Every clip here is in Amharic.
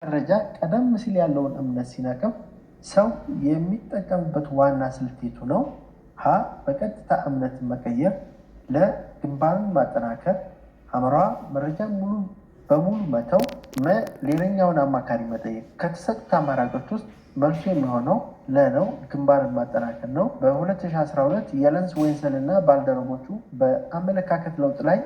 መረጃ ቀደም ሲል ያለውን እምነት ሲነቅፍ ሰው የሚጠቀምበት ዋና ስልት የቱ ነው? ሀ በቀጥታ እምነትን መቀየር፣ ለ ግንባርን ማጠናከር፣ ሐመሯ መረጃ ሙሉ በሙሉ መተው፣ መ ሌላኛውን አማካሪ መጠየቅ። ከተሰጡት አማራጮች ውስጥ መልሱ የሚሆነው ለነው ግንባርን ማጠናከር ነው። በ2012 የለንስ ዌንሰል እና ባልደረቦቹ በአመለካከት ለውጥ ላይ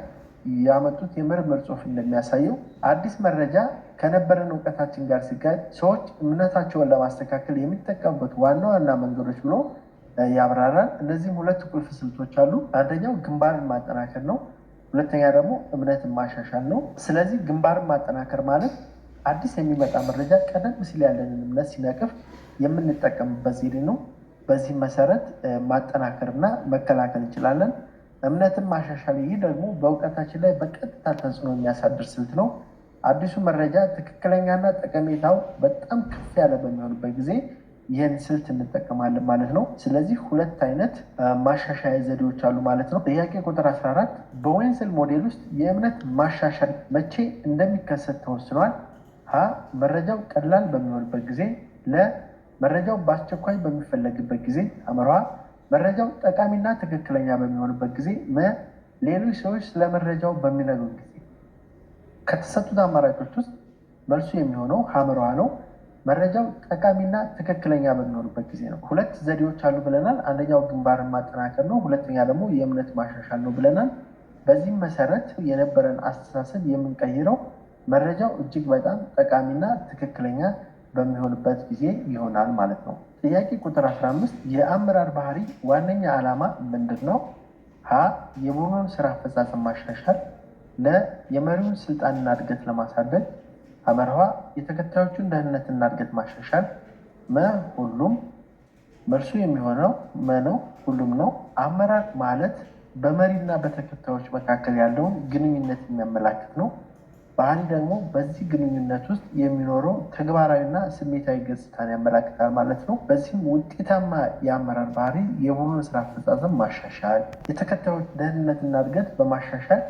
ያመጡት የምርምር ጽሑፍ እንደሚያሳየው አዲስ መረጃ ከነበረን እውቀታችን ጋር ሲጋጭ ሰዎች እምነታቸውን ለማስተካከል የሚጠቀሙበት ዋና ዋና መንገዶች ብሎ ያብራራል። እነዚህም ሁለት ቁልፍ ስልቶች አሉ። አንደኛው ግንባርን ማጠናከር ነው። ሁለተኛ ደግሞ እምነትን ማሻሻል ነው። ስለዚህ ግንባርን ማጠናከር ማለት አዲስ የሚመጣ መረጃ ቀደም ሲል ያለንን እምነት ሲነቅፍ የምንጠቀምበት ዘዴ ነው። በዚህ መሰረት ማጠናከርና መከላከል እንችላለን። እምነትን ማሻሻል፣ ይህ ደግሞ በእውቀታችን ላይ በቀጥታ ተጽዕኖ የሚያሳድር ስልት ነው። አዲሱ መረጃ ትክክለኛና ጠቀሜታው በጣም ከፍ ያለ በሚሆንበት ጊዜ ይህን ስልት እንጠቀማለን ማለት ነው። ስለዚህ ሁለት አይነት ማሻሻያ ዘዴዎች አሉ ማለት ነው። ጥያቄ ቁጥር 14 በዌንሰል ሞዴል ውስጥ የእምነት ማሻሻል መቼ እንደሚከሰት ተወስኗል። ሀ መረጃው ቀላል በሚሆንበት ጊዜ፣ ለ መረጃው በአስቸኳይ በሚፈለግበት ጊዜ፣ አመሯ መረጃው ጠቃሚና ትክክለኛ በሚሆንበት ጊዜ፣ መ ሌሎች ሰዎች ስለ መረጃው በሚነግሩ ጊዜ። ከተሰጡት አማራጮች ውስጥ መልሱ የሚሆነው ሐመሯ ነው። መረጃው ጠቃሚና ትክክለኛ በሚሆኑበት ጊዜ ነው። ሁለት ዘዴዎች አሉ ብለናል። አንደኛው ግንባርን ማጠናከር ነው። ሁለተኛ ደግሞ የእምነት ማሻሻል ነው ብለናል። በዚህም መሰረት የነበረን አስተሳሰብ የምንቀይረው መረጃው እጅግ በጣም ጠቃሚና ትክክለኛ በሚሆንበት ጊዜ ይሆናል ማለት ነው። ጥያቄ ቁጥር 15 የአመራር ባህሪ ዋነኛ ዓላማ ምንድን ነው? ሀ የቡድኑን ስራ አፈጻጸም ማሻሻል፣ ለ የመሪውን ስልጣንና እድገት ለማሳደግ፣ ሐመርኋ የተከታዮቹን ደህንነትና እድገት ማሻሻል፣ መ ሁሉም። መልሱ የሚሆነው መ ነው፣ ሁሉም ነው። አመራር ማለት በመሪና በተከታዮች መካከል ያለውን ግንኙነት የሚያመላክት ነው። ባህሪ ደግሞ በዚህ ግንኙነት ውስጥ የሚኖረው ተግባራዊና ስሜታዊ ገጽታን ያመላክታል ማለት ነው። በዚህም ውጤታማ የአመራር ባህሪ የቡድኑን ስራ አፈጻጸም ማሻሻል፣ የተከታዮች ደህንነትና እድገት በማሻሻል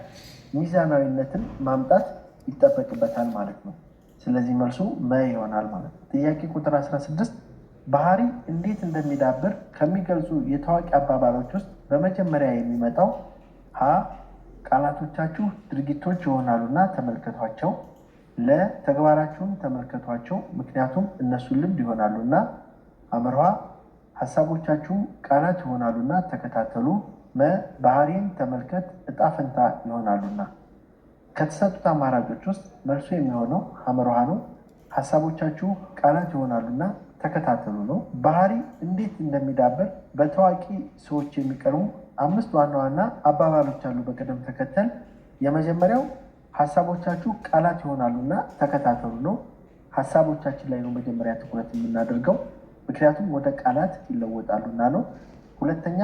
ሚዛናዊነትን ማምጣት ይጠበቅበታል ማለት ነው። ስለዚህ መልሱ መ ይሆናል ማለት ነው። ጥያቄ ቁጥር 16 ባህሪ እንዴት እንደሚዳብር ከሚገልጹ የታዋቂ አባባሎች ውስጥ በመጀመሪያ የሚመጣው ሀ ቃላቶቻችሁ ድርጊቶች ይሆናሉና ተመልከቷቸው፣ ለ ተግባራችሁን ተመልከቷቸው ምክንያቱም እነሱ ልምድ ይሆናሉና፣ ሐመርኋ ሀሳቦቻችሁ ቃላት ይሆናሉና ተከታተሉ፣ መ ባህሪን ተመልከት እጣ ፈንታ ይሆናሉና። ከተሰጡት አማራጮች ውስጥ መልሱ የሚሆነው ሐመርኋ ነው። ሀሳቦቻችሁ ቃላት ይሆናሉና ተከታተሉ ነው። ባህሪ እንዴት እንደሚዳብር በታዋቂ ሰዎች የሚቀርቡ 5 ዋና ዋና አባባሎች አሉ በቅደም ተከተል። የመጀመሪያው ሀሳቦቻችሁ ቃላት ይሆናሉና ተከታተሉ ነው። ሀሳቦቻችን ላይ ነው መጀመሪያ ትኩረት የምናደርገው ምክንያቱም ወደ ቃላት ይለወጣሉና ነው። ሁለተኛ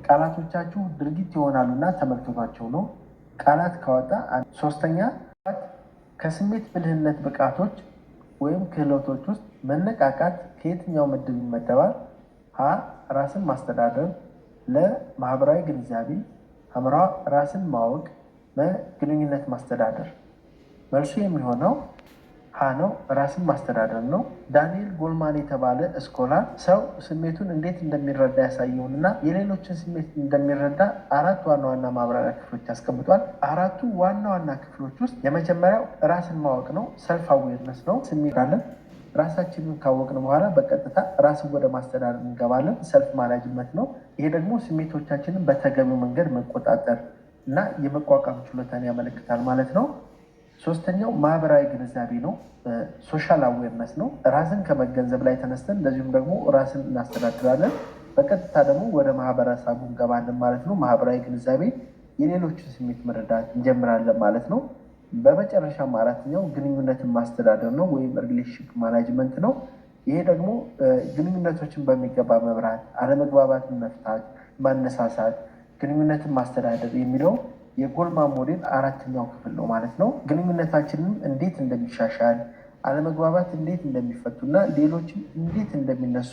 ቃላቶቻችሁ ድርጊት ይሆናሉና ተመልከቷቸው ነው። ቃላት ካወጣ። ሶስተኛ ከስሜት ብልህነት ብቃቶች ወይም ክህሎቶች ውስጥ መነቃቃት ከየትኛው ምድብ ይመደባል? ሀ ራስን ማስተዳደር፣ ለ ማህበራዊ ግንዛቤ፣ ሐመሯ ራስን ማወቅ፣ መ ግንኙነት ማስተዳደር። መልሱ የሚሆነው ሀ ነው፣ ራስን ማስተዳደር ነው። ዳንኤል ጎልማን የተባለ ስኮላር ሰው ስሜቱን እንዴት እንደሚረዳ ያሳየውንና የሌሎችን ስሜት እንደሚረዳ 4 ዋና ዋና ማብራሪያ ክፍሎች ያስቀምጧል። 4ቱ ዋና ዋና ክፍሎች ውስጥ የመጀመሪያው ራስን ማወቅ ነው፣ ሰልፍ አዌርነስ ነው። ስሜት አለን። ራሳችንን ካወቅን በኋላ በቀጥታ ራስን ወደ ማስተዳደር እንገባለን፣ ሰልፍ ማናጅመንት ነው። ይሄ ደግሞ ስሜቶቻችንን በተገቢው መንገድ መቆጣጠር እና የመቋቋም ችሎታን ያመለክታል ማለት ነው። ሶስተኛው ማህበራዊ ግንዛቤ ነው፣ ሶሻል አዌርነስ ነው። ራስን ከመገንዘብ ላይ ተነስተን እንደዚሁም ደግሞ ራስን እናስተዳድራለን፣ በቀጥታ ደግሞ ወደ ማህበረሰቡ እንገባለን ማለት ነው። ማህበራዊ ግንዛቤ የሌሎችን ስሜት መረዳት እንጀምራለን ማለት ነው። በመጨረሻም 4ኛው ግንኙነትን ማስተዳደር ነው ወይም ሪሌሽንሺፕ ማናጅመንት ነው። ይሄ ደግሞ ግንኙነቶችን በሚገባ መብራት፣ አለመግባባትን መፍታት፣ ማነሳሳት፣ ግንኙነትን ማስተዳደር የሚለው የጎልማን ሞዴል 4ኛው ክፍል ነው ማለት ነው። ግንኙነታችንም እንዴት እንደሚሻሻል፣ አለመግባባት እንዴት እንደሚፈቱና ሌሎችም እንዴት እንደሚነሱ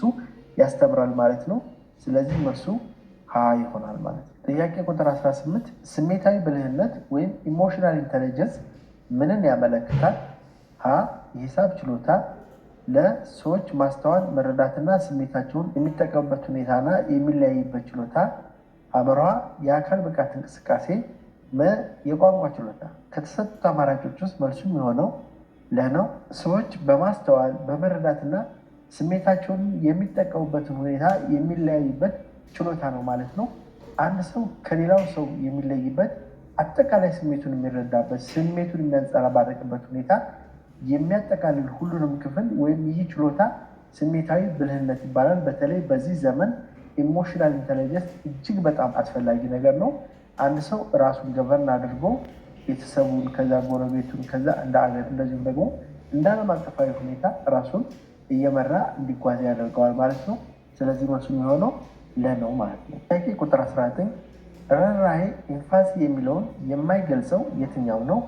ያስተምራል ማለት ነው። ስለዚህ መልሱ ሀ ይሆናል ማለት ነው። ጥያቄ ቁጥር 18 ስሜታዊ ብልህነት ወይም ኢሞሽናል ኢንተለጀንስ ምንን ያመለክታል? ሀ የሂሳብ ችሎታ ለሰዎች ማስተዋል መረዳትና ስሜታቸውን የሚጠቀሙበት ሁኔታና የሚለያይበት ችሎታ። ሐ የአካል ብቃት እንቅስቃሴ። የቋንቋ ችሎታ። ከተሰጡት አማራጮች ውስጥ መልሱ የሚሆነው ለነው። ሰዎች በማስተዋል በመረዳትና ስሜታቸውን የሚጠቀሙበትን ሁኔታ የሚለያይበት ችሎታ ነው ማለት ነው። አንድ ሰው ከሌላው ሰው የሚለይበት አጠቃላይ ስሜቱን የሚረዳበት ስሜቱን የሚያንጸባርቅበት ሁኔታ የሚያጠቃልል ሁሉንም ክፍል ወይም ይህ ችሎታ ስሜታዊ ብልህነት ይባላል። በተለይ በዚህ ዘመን ኢሞሽናል ኢንተለጀንስ እጅግ በጣም አስፈላጊ ነገር ነው። አንድ ሰው ራሱን ገቨርን አድርጎ ቤተሰቡን፣ ከዛ ጎረቤቱን፣ ከዛ እንደ አገር እንደዚሁም ደግሞ እንደ ዓለም አቀፋዊ ሁኔታ ራሱን እየመራ እንዲጓዝ ያደርገዋል ማለት ነው። ስለዚህ መልሱ የሚሆነው ለነው ማለት ነው። ጥያቄ ቁጥር 19 ርህራሄ ኤምፓቲ የሚለውን የማይገልጸው የትኛው ነው?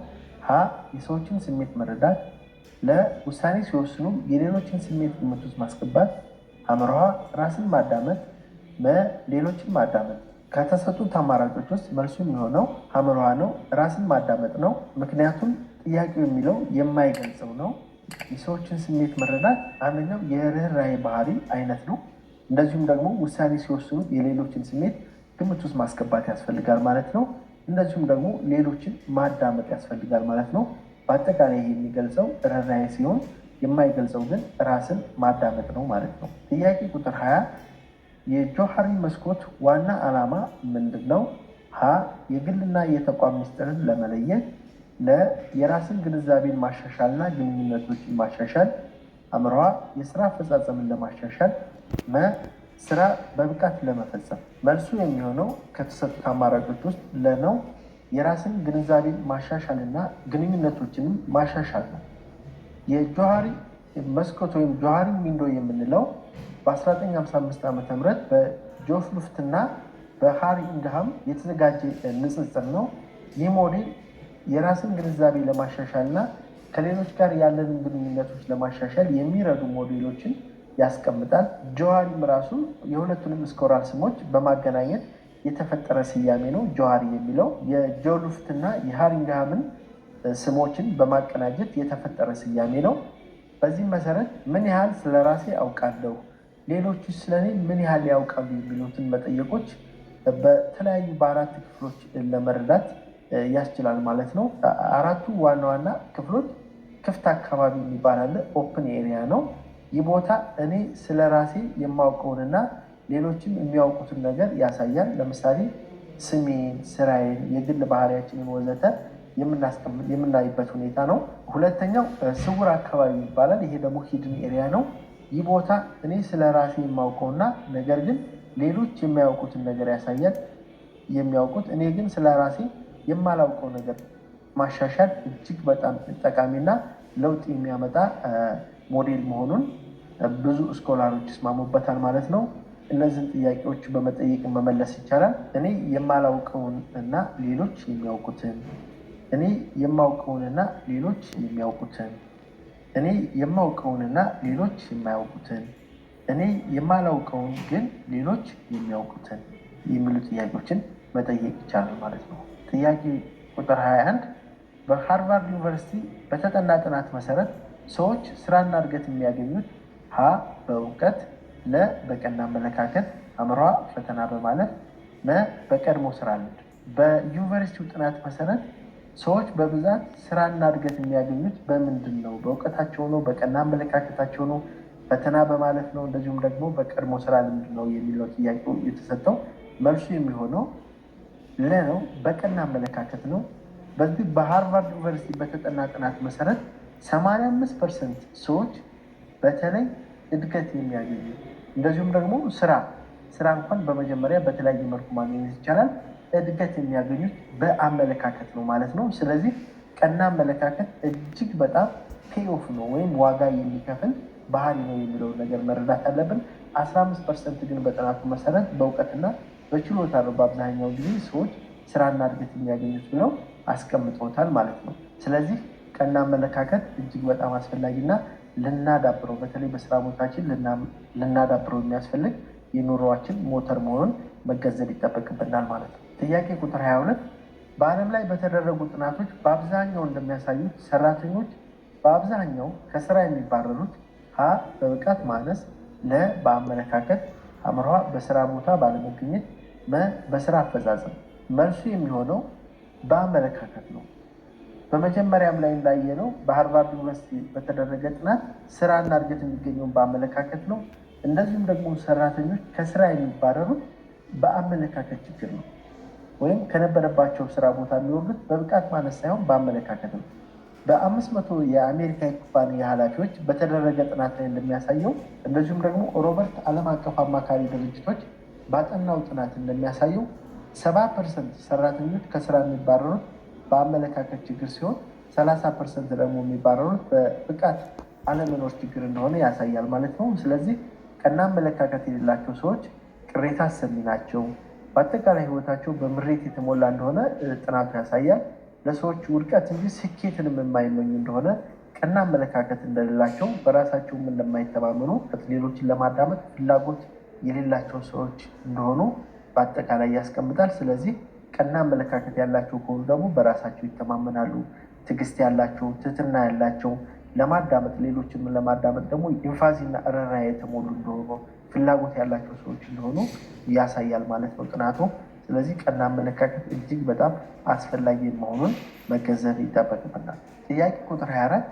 ሀ የሰዎችን ስሜት መረዳት፣ ለውሳኔ ሲወስኑ የሌሎችን ስሜት ግምት ውስጥ ማስገባት፣ ሐ ራስን ማዳመጥ፣ ሌሎችን ማዳመጥ። ከተሰጡት አማራጮች ውስጥ መልሱ የሚሆነው ሐ ነው፣ ራስን ማዳመጥ ነው። ምክንያቱም ጥያቄው የሚለው የማይገልጸው ነው። የሰዎችን ስሜት መረዳት አንደኛው የርህራሄ ባህሪ አይነት ነው። እንደዚሁም ደግሞ ውሳኔ ሲወስኑ የሌሎችን ስሜት ግምት ውስጥ ማስገባት ያስፈልጋል ማለት ነው። እንደዚሁም ደግሞ ሌሎችን ማዳመጥ ያስፈልጋል ማለት ነው። በአጠቃላይ ይህ የሚገልጸው ርህራሄ ሲሆን የማይገልጸው ግን ራስን ማዳመጥ ነው ማለት ነው። ጥያቄ ቁጥር 20 የጆሃሪ መስኮት ዋና ዓላማ ምንድን ነው? ሀ የግልና የተቋም ምስጢርን ለመለየት፣ የራስን ግንዛቤን ማሻሻልና ግንኙነቶችን ማሻሻል፣ ሐ የስራ አፈጻጸምን ለማሻሻል፣ ስራ በብቃት ለመፈጸም። መልሱ የሚሆነው ከተሰጡት አማራጮች ውስጥ ለነው፣ የራስን ግንዛቤን ማሻሻል እና ግንኙነቶችንም ማሻሻል ነው። የጆሃሪ መስኮት ወይም ጆሃሪ ዊንዶ የምንለው በ1955 ዓ.ም በጆፍ ሉፍት እና በሃሪ ኢንግሃም የተዘጋጀ ንጽጽር ነው። ይህ ሞዴል የራስን ግንዛቤ ለማሻሻል እና ከሌሎች ጋር ያለንን ግንኙነቶች ለማሻሻል የሚረዱ ሞዴሎችን ያስቀምጣል። ጆሃሪም ራሱ የሁለቱንም ስኮራል ስሞች በማገናኘት የተፈጠረ ስያሜ ነው። ጆሃሪ የሚለው የጆሉፍት እና የሃሪንግሃምን ስሞችን በማቀናጀት የተፈጠረ ስያሜ ነው። በዚህም መሰረት ምን ያህል ስለ ራሴ አውቃለሁ፣ ሌሎቹ ስለኔ ምን ያህል ያውቃሉ የሚሉትን መጠየቆች በተለያዩ በአራት ክፍሎች ለመረዳት ያስችላል ማለት ነው። አራቱ ዋና ዋና ክፍሎች ክፍት አካባቢ የሚባል አለ፣ ኦፕን ኤሪያ ነው። ይህ ቦታ እኔ ስለ ራሴ የማውቀውንና ሌሎችም የሚያውቁትን ነገር ያሳያል። ለምሳሌ ስሜን፣ ስራዬን፣ የግል ባህሪያችንን ወዘተ የምናይበት ሁኔታ ነው። ሁለተኛው ስውር አካባቢ ይባላል። ይሄ ደግሞ ሂድን ኤሪያ ነው። ይህ ቦታ እኔ ስለ ራሴ የማውቀውና ነገር ግን ሌሎች የሚያውቁትን ነገር ያሳያል። የሚያውቁት እኔ ግን ስለ ራሴ የማላውቀው ነገር ማሻሻል እጅግ በጣም ጠቃሚና ለውጥ የሚያመጣ ሞዴል መሆኑን ብዙ ስኮላሮች ይስማሙበታል ማለት ነው። እነዚህን ጥያቄዎች በመጠየቅ መመለስ ይቻላል። እኔ የማላውቀውን እና ሌሎች የሚያውቁትን፣ እኔ የማውቀውንና ሌሎች የሚያውቁትን፣ እኔ የማውቀውንና ሌሎች የማያውቁትን፣ እኔ የማላውቀውን ግን ሌሎች የሚያውቁትን የሚሉ ጥያቄዎችን መጠየቅ ይቻላል ማለት ነው። ጥያቄ ቁጥር 21 በሃርቫርድ ዩኒቨርሲቲ በተጠና ጥናት መሰረት ሰዎች ስራና እድገት የሚያገኙት ሀ በእውቀት፣ በቀና አመለካከት፣ ሐ ፈተና በማለፍ፣ በቀድሞ ስራ ልምድ። በዩኒቨርሲቲው ጥናት መሰረት ሰዎች በብዛት ስራና እድገት የሚያገኙት በምንድን ነው? በእውቀታቸው ነው? በቀና አመለካከታቸው ነው? ፈተና በማለፍ ነው? እንደዚሁም ደግሞ በቀድሞ ስራ ልምድ ነው የሚለው ጥያቄው የተሰጠው። መልሱ የሚሆነው ነው፣ በቀና አመለካከት ነው። በዚህ በሃርቫርድ ዩኒቨርሲቲ በተጠና ጥናት መሰረት 85% ሰዎች በተለይ እድገት የሚያገኙ እንደዚሁም ደግሞ ስራ እንኳን በመጀመሪያ በተለያየ መልኩ ማግኘት ይቻላል። እድገት የሚያገኙት በአመለካከት ነው ማለት ነው። ስለዚህ ቀና አመለካከት እጅግ በጣም ፔኦፍ ነው ወይም ዋጋ የሚከፍል ባህሪ ነው የሚለውን ነገር መረዳት አለብን። 15% ግን በጥናቱ መሰረት በእውቀትና በችሎታ ነው በአብዛኛው ጊዜ ሰዎች ስራና እድገት የሚያገኙት ብለው አስቀምጠውታል ማለት ነው። ስለዚህ ቀና አመለካከት እጅግ በጣም አስፈላጊና ልናዳብረው በተለይ በስራ ቦታችን ልናዳብረው የሚያስፈልግ የኑሮዋችን ሞተር መሆኑን መገንዘብ ይጠበቅብናል ማለት ነው። ጥያቄ ቁጥር 22 በዓለም ላይ በተደረጉ ጥናቶች በአብዛኛው እንደሚያሳዩት ሰራተኞች በአብዛኛው ከስራ የሚባረሩት ሀ በብቃት ማነስ፣ ለ በአመለካከት፣ ሐመርሃ በስራ ቦታ ባለመገኘት፣ መ በስራ አፈጻጸም። መልሱ የሚሆነው በአመለካከት ነው። በመጀመሪያም ላይ እንዳየነው በሃርቫርድ ዩኒቨርሲቲ በተደረገ ጥናት ስራና እድገት የሚገኘውን በአመለካከት ነው። እንደዚሁም ደግሞ ሰራተኞች ከስራ የሚባረሩት በአመለካከት ችግር ነው። ወይም ከነበረባቸው ስራ ቦታ የሚወርዱት በብቃት ማነስ ሳይሆን በአመለካከት ነው። በ500 የአሜሪካ ኩባንያ ኃላፊዎች በተደረገ ጥናት ላይ እንደሚያሳየው እንደዚሁም ደግሞ ሮበርት ዓለም አቀፍ አማካሪ ድርጅቶች ባጠናው ጥናት እንደሚያሳየው 70% ሰራተኞች ከስራ የሚባረሩት በአመለካከት ችግር ሲሆን 30% ደግሞ የሚባረሩት በብቃት አለመኖር ችግር እንደሆነ ያሳያል ማለት ነው። ስለዚህ ቀና አመለካከት የሌላቸው ሰዎች ቅሬታ አሰሚ ናቸው። በአጠቃላይ ህይወታቸው በምሬት የተሞላ እንደሆነ ጥናቱ ያሳያል። ለሰዎች ውድቀት እንጂ ስኬትንም የማይመኙ እንደሆነ፣ ቀና አመለካከት እንደሌላቸው፣ በራሳቸውም እንደማይተማመኑ፣ ሌሎችን ለማዳመጥ ፍላጎት የሌላቸው ሰዎች እንደሆኑ በአጠቃላይ ያስቀምጣል። ስለዚህ ቀና አመለካከት ያላቸው ከሆኑ ደግሞ በራሳቸው ይተማመናሉ፣ ትዕግስት ያላቸው፣ ትህትና ያላቸው፣ ለማዳመጥ ሌሎችን ለማዳመጥ ደግሞ ኢንፋሲና ርህራሄ የተሞሉ እንደሆኑ፣ ፍላጎት ያላቸው ሰዎች እንደሆኑ ያሳያል ማለት ነው ጥናቱ። ስለዚህ ቀና አመለካከት እጅግ በጣም አስፈላጊ መሆኑን መገንዘብ ይጠበቅብናል። ጥያቄ ቁጥር 24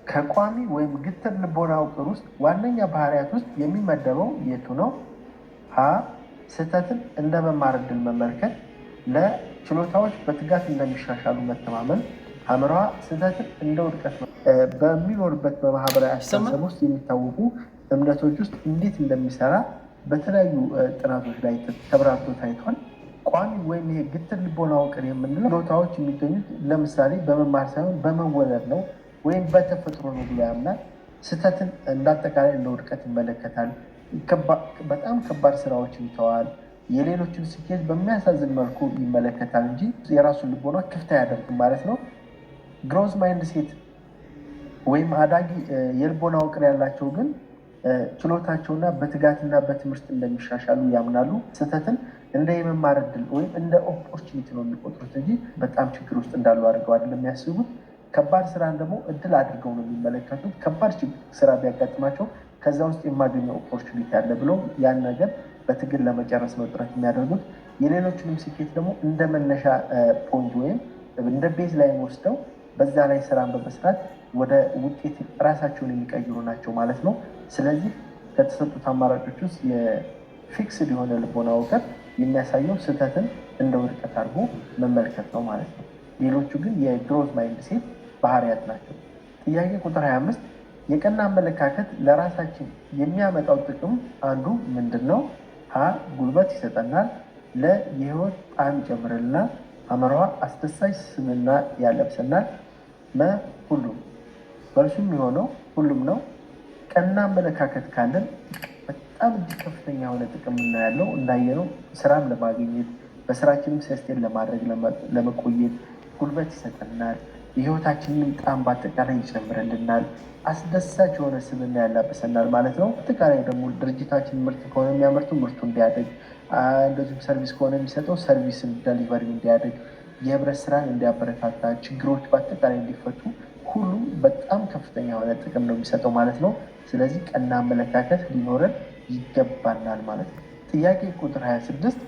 ከቋሚ ወይም ግትር ልቦና ውቅር ውስጥ ዋነኛ ባህሪያት ውስጥ የሚመደበው የቱ ነው? ሀ ስህተትን እንደ መማር ዕድል መመልከት፣ ለ ችሎታዎች በትጋት እንደሚሻሻሉ መተማመን፣ ሐመርሃ ስህተትን እንደ ውድቀት በሚኖርበት በማህበራዊ አስተሳሰብ ውስጥ የሚታወቁ እምነቶች ውስጥ እንዴት እንደሚሰራ በተለያዩ ጥናቶች ላይ ተብራርቶ ታይቷል። ቋሚ ወይም ይሄ ግትር ልቦና ውቅር የምንለው ችሎታዎች የሚገኙት ለምሳሌ በመማር ሳይሆን በመወለድ ነው ወይም በተፈጥሮ ነው ብሎ ያምናል። ስህተትን እንዳጠቃላይ እንደ ውድቀት ይመለከታል። በጣም ከባድ ስራዎችን ይተዋል። የሌሎችን ስኬት በሚያሳዝን መልኩ ይመለከታል እንጂ የራሱን ልቦና ክፍት አያደርግም ማለት ነው። ግሮዝ ማይንድ ሴት ወይም አዳጊ የልቦና ውቅር ያላቸው ግን ችሎታቸውና በትጋትና በትምህርት እንደሚሻሻሉ ያምናሉ። ስህተትን እንደ የመማር ዕድል ወይም እንደ ኦፖርቹኒቲ ነው የሚቆጥሩት እንጂ በጣም ችግር ውስጥ እንዳሉ አድርገው አይደለም የሚያስቡት። ከባድ ስራን ደግሞ እድል አድርገው ነው የሚመለከቱት። ከባድ ስራ ቢያጋጥማቸው ከዛ ውስጥ የማገኘው ኦፖርቹኒቲ አለ ብለው ያን ነገር በትግል ለመጨረስ ነው ጥረት የሚያደርጉት። የሌሎችንም ስኬት ደግሞ እንደ መነሻ ፖይንት ወይም እንደ ቤዝ ላይ ወስደው በዛ ላይ ስራን በመስራት ወደ ውጤት ራሳቸውን የሚቀይሩ ናቸው ማለት ነው። ስለዚህ ከተሰጡት አማራጮች ውስጥ የፊክስድ የሆነ ልቦና ውቅር የሚያሳየው ስህተትን እንደ ውድቀት አድርጎ መመልከት ነው ማለት ነው። ሌሎቹ ግን የግሮዝ ማይንድ ሴት ባህሪያት ናቸው። ጥያቄ ቁጥር 25 የቀና አመለካከት ለራሳችን የሚያመጣው ጥቅም አንዱ ምንድን ነው? ሀ ጉልበት ይሰጠናል፣ ለ የህይወት ጣዕም ይጨምርልናል፣ ሐመርሃ አስደሳች ስምና ያለብሰናል፣ መ ሁሉም። መልሱ የሚሆነው ሁሉም ነው። ቀና አመለካከት ካለን በጣም እጅግ ከፍተኛ የሆነ ጥቅም እናያለው። እንዳየነው ስራም ለማግኘት በስራችንም ሰስቴን ለማድረግ ለመቆየት ጉልበት ይሰጠናል። የህይወታችንን ጣዕም በአጠቃላይ ይጨምርልናል። አስደሳች የሆነ ስምና ያላበሰናል ማለት ነው። አጠቃላይ ደግሞ ድርጅታችን ምርት ከሆነ የሚያመርቱ ምርቱ እንዲያደግ፣ እንደዚሁም ሰርቪስ ከሆነ የሚሰጠው ሰርቪስን ደሊቨሪ እንዲያደግ፣ የህብረት ስራን እንዲያበረታታ፣ ችግሮች በአጠቃላይ እንዲፈቱ ሁሉ በጣም ከፍተኛ የሆነ ጥቅም ነው የሚሰጠው ማለት ነው። ስለዚህ ቀና አመለካከት ሊኖረን ይገባናል ማለት ነው። ጥያቄ ቁጥር 26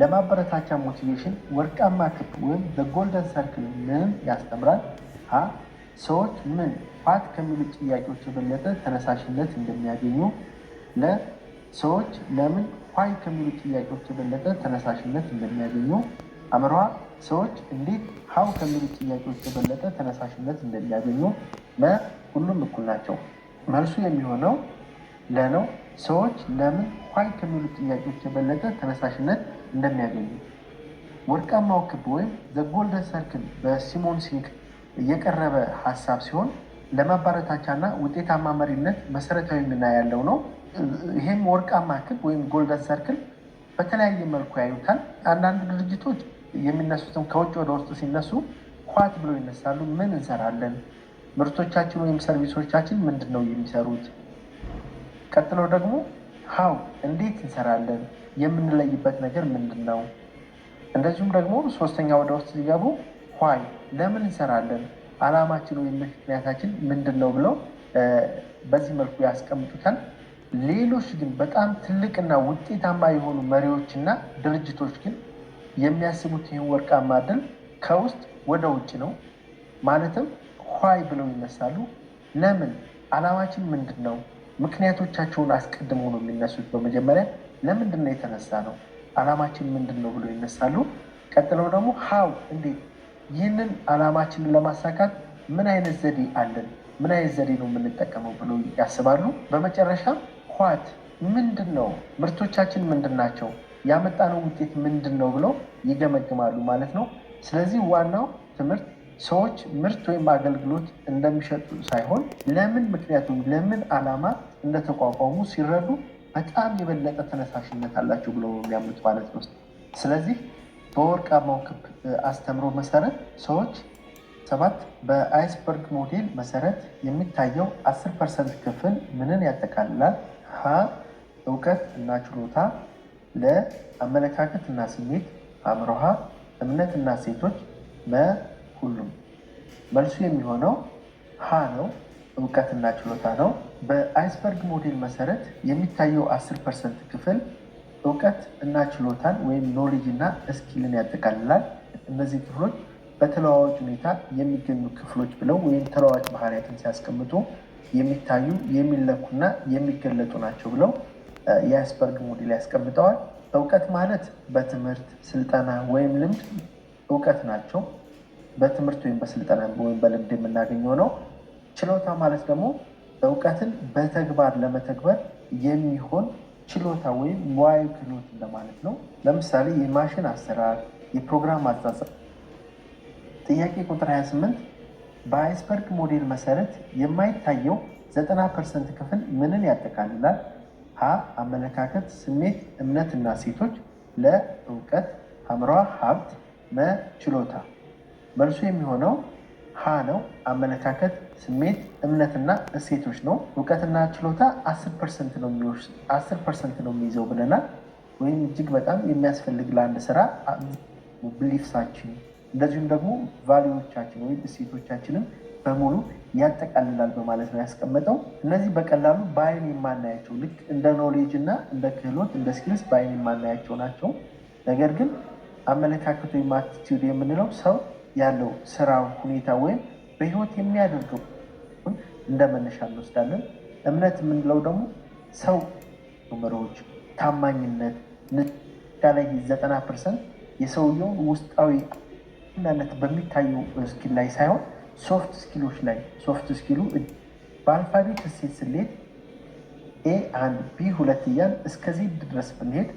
ለማበረታቻ ሞቲቬሽን ወርቃማ ክብ ወይም በጎልደን ሰርክል ምን ያስተምራል? ሀ ሰዎች ምን ፋት ከሚሉት ጥያቄዎች የበለጠ ተነሳሽነት እንደሚያገኙ፣ ለ ሰዎች ለምን ኋይ ከሚሉት ጥያቄዎች የበለጠ ተነሳሽነት እንደሚያገኙ፣ ሐመርሃ ሰዎች እንዴት ሀው ከሚሉት ጥያቄዎች የበለጠ ተነሳሽነት እንደሚያገኙ፣ መ ሁሉም እኩል ናቸው። መልሱ የሚሆነው ለነው። ሰዎች ለምን ኋይ ከሚሉት ጥያቄዎች የበለጠ ተነሳሽነት እንደሚያገኙ። ወርቃማው ክብ ወይም ዘ ጎልደን ሰርክል በሲሞን ሲንክ የቀረበ ሀሳብ ሲሆን ለማበረታቻና ውጤታማ መሪነት መሰረታዊ ሚና ያለው ነው። ይህም ወርቃማ ክብ ወይም ጎልደን ሰርክል በተለያየ መልኩ ያዩታል። አንዳንድ ድርጅቶች የሚነሱትም ከውጭ ወደ ውስጥ ሲነሱ ኳት ብለው ይነሳሉ። ምን እንሰራለን? ምርቶቻችን ወይም ሰርቪሶቻችን ምንድን ነው የሚሰሩት? ቀጥሎ ደግሞ ሀው እንዴት እንሰራለን? የምንለይበት ነገር ምንድን ነው? እንደዚሁም ደግሞ ሶስተኛ ወደ ውስጥ ሲገቡ ኋይ ለምን እንሰራለን? አላማችን ወይም ምክንያታችን ምንድን ነው ብለው በዚህ መልኩ ያስቀምጡታል። ሌሎች ግን በጣም ትልቅና ውጤታማ የሆኑ መሪዎችና ድርጅቶች ግን የሚያስቡት ይህን ወርቃማ ድል ከውስጥ ወደ ውጭ ነው። ማለትም ኋይ ብለው ይነሳሉ። ለምን? አላማችን ምንድን ነው? ምክንያቶቻቸውን አስቀድመው ነው የሚነሱት። በመጀመሪያ ለምንድን ነው የተነሳ ነው? አላማችን ምንድን ነው ብለው ይነሳሉ። ቀጥለው ደግሞ ሀው፣ እንዴት ይህንን አላማችንን ለማሳካት ምን አይነት ዘዴ አለን፣ ምን አይነት ዘዴ ነው የምንጠቀመው ብለው ያስባሉ። በመጨረሻ ኋት፣ ምንድን ነው ምርቶቻችን ምንድን ናቸው፣ ያመጣነው ውጤት ምንድን ነው ብለው ይገመግማሉ ማለት ነው። ስለዚህ ዋናው ትምህርት ሰዎች ምርት ወይም አገልግሎት እንደሚሸጡ ሳይሆን ለምን ምክንያቱም ለምን ዓላማ እንደተቋቋሙ ሲረዱ በጣም የበለጠ ተነሳሽነት አላቸው ብለው የሚያምኑት ማለት ነው። ስለዚህ በወርቃማው ክብ አስተምሮ መሰረት ሰዎች 7 በአይስበርግ ሞዴል መሰረት የሚታየው 10% ክፍል ምንን ያጠቃልላል? ሀ እውቀት እና ችሎታ፣ ለ አመለካከት እና ስሜት፣ አእምሮሃ እምነት እና ሴቶች፣ መ ሁሉም። መልሱ የሚሆነው ሀ ነው፣ እውቀትና ችሎታ ነው። በአይስበርግ ሞዴል መሰረት የሚታየው 10% ክፍል እውቀት እና ችሎታን ወይም ኖሌጅ እና ስኪልን ያጠቃልላል። እነዚህ ክፍሎች በተለዋዋጭ ሁኔታ የሚገኙ ክፍሎች ብለው ወይም ተለዋዋጭ ባህሪያትን ሲያስቀምጡ የሚታዩ የሚለኩና የሚገለጡ ናቸው ብለው የአይስበርግ ሞዴል ያስቀምጠዋል። እውቀት ማለት በትምህርት ስልጠና ወይም ልምድ እውቀት ናቸው። በትምህርት ወይም በስልጠና ወይም በልምድ የምናገኘው ነው። ችሎታ ማለት ደግሞ እውቀትን በተግባር ለመተግበር የሚሆን ችሎታ ወይም ሙያዊ ክህሎት እንደማለት ነው። ለምሳሌ የማሽን አሰራር፣ የፕሮግራም አጻጻፍ። ጥያቄ ቁጥር 28 በአይስበርግ ሞዴል መሰረት የማይታየው 90% ክፍል ምንን ያጠቃልላል? ሀ አመለካከት፣ ስሜት፣ እምነት እና ሴቶች፣ ለ እውቀት፣ ሐምሯ ሀብት፣ መ ችሎታ። መልሱ የሚሆነው ሀ ነው። አመለካከት፣ ስሜት፣ እምነትና እሴቶች ነው። እውቀትና ችሎታ 10% ነው የሚይዘው ብለናል። ወይም እጅግ በጣም የሚያስፈልግ ለአንድ ስራ ብሊፍሳችን እንደዚሁም ደግሞ ቫሊዎቻችን ወይም እሴቶቻችንን በሙሉ ያጠቃልላል በማለት ነው ያስቀመጠው። እነዚህ በቀላሉ በአይን የማናያቸው ልክ እንደ ኖሌጅ እና እንደ ክህሎት እንደ ስኪልስ በአይን የማናያቸው ናቸው። ነገር ግን አመለካከት ወይም አቲቲዩድ የምንለው ሰው ያለው ስራ ሁኔታ ወይም በህይወት የሚያደርገው እንደ መነሻ እንወስዳለን። እምነት የምንለው ደግሞ ሰው መሪዎች፣ ታማኝነት ላይ 90% የሰውየውን ውስጣዊ ነት በሚታየው ስኪል ላይ ሳይሆን ሶፍት ስኪሎች ላይ ሶፍት ስኪሉ በአልፋቤት እሴት ስሌት A1 B2 እያል እስከዚህ ድረስ ብንሄድ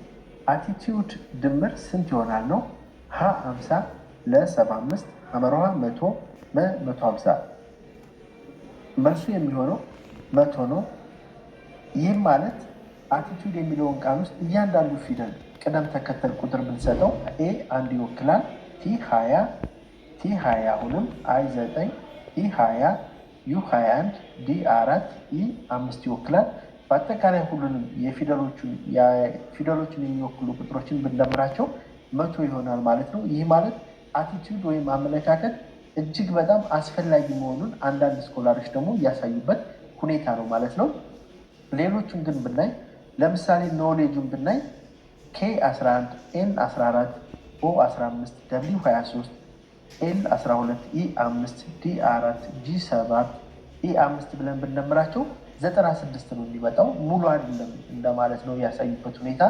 አቲቲዩድ ድምር ስንት ይሆናል ነው? ሀ 50 ለ 75 አመራዋ 100 150። መልሱ የሚሆነው 100 ነው። ይህም ማለት አቲቲዩድ የሚለውን ቃል ውስጥ እያንዳንዱ ፊደል ቅደም ተከተል ቁጥር ብንሰጠው ኤ 1 ይወክላል፣ ቲ 20 ቲ 20 አሁንም አይ 9 ኢ 20 ዩ 21 ዲ 4 ኢ 5 ይወክላል። በአጠቃላይ ሁሉንም የፊደሎችን የሚወክሉ ቁጥሮችን ብንደምራቸው 100 ይሆናል ማለት ነው። ይህ ማለት አቲቲዩድ ወይም አመለካከት እጅግ በጣም አስፈላጊ መሆኑን አንዳንድ ስኮላሮች ደግሞ እያሳዩበት ሁኔታ ነው ማለት ነው። ሌሎቹን ግን ብናይ ለምሳሌ ኖሌጁን ብናይ ኬ 11 ኤን 14 ኦ 15 ደብሊው 23 ኤል 12 ኢ 5 ዲ 4 ጂ 7 ኢ 5 ብለን ብንደምራቸው 96 ነው የሚመጣው። ሙሉ አይደለም እንደማለት ነው ያሳዩበት ሁኔታ።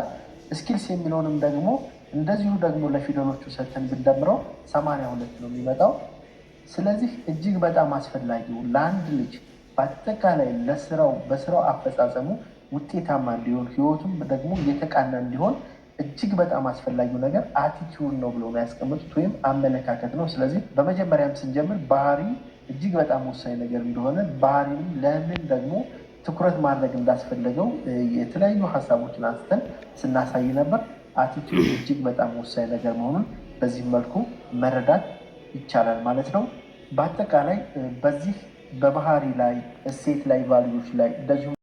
ስኪልስ የሚለውንም ደግሞ እንደዚሁ ደግሞ ለፊደሎቹ ሰጥተን ብንደምረው 82 ነው የሚመጣው። ስለዚህ እጅግ በጣም አስፈላጊው ለአንድ ልጅ በአጠቃላይ በስራው አፈጻጸሙ ውጤታማ እንዲሆን ህይወቱም ደግሞ እየተቃና እንዲሆን እጅግ በጣም አስፈላጊው ነገር አቲቲዩድ ነው ብሎ ያስቀምጡት ወይም አመለካከት ነው። ስለዚህ በመጀመሪያም ስንጀምር ባህሪ እጅግ በጣም ወሳኝ ነገር እንደሆነ ባህሪንም ለምን ደግሞ ትኩረት ማድረግ እንዳስፈለገው የተለያዩ ሀሳቦችን አንስተን ስናሳይ ነበር። አቲቲዩድ እጅግ በጣም ወሳኝ ነገር መሆኑን በዚህ መልኩ መረዳት ይቻላል ማለት ነው። በአጠቃላይ በዚህ በባህሪ ላይ እሴት ላይ ቫልዩዎች ላይ እንደዚሁ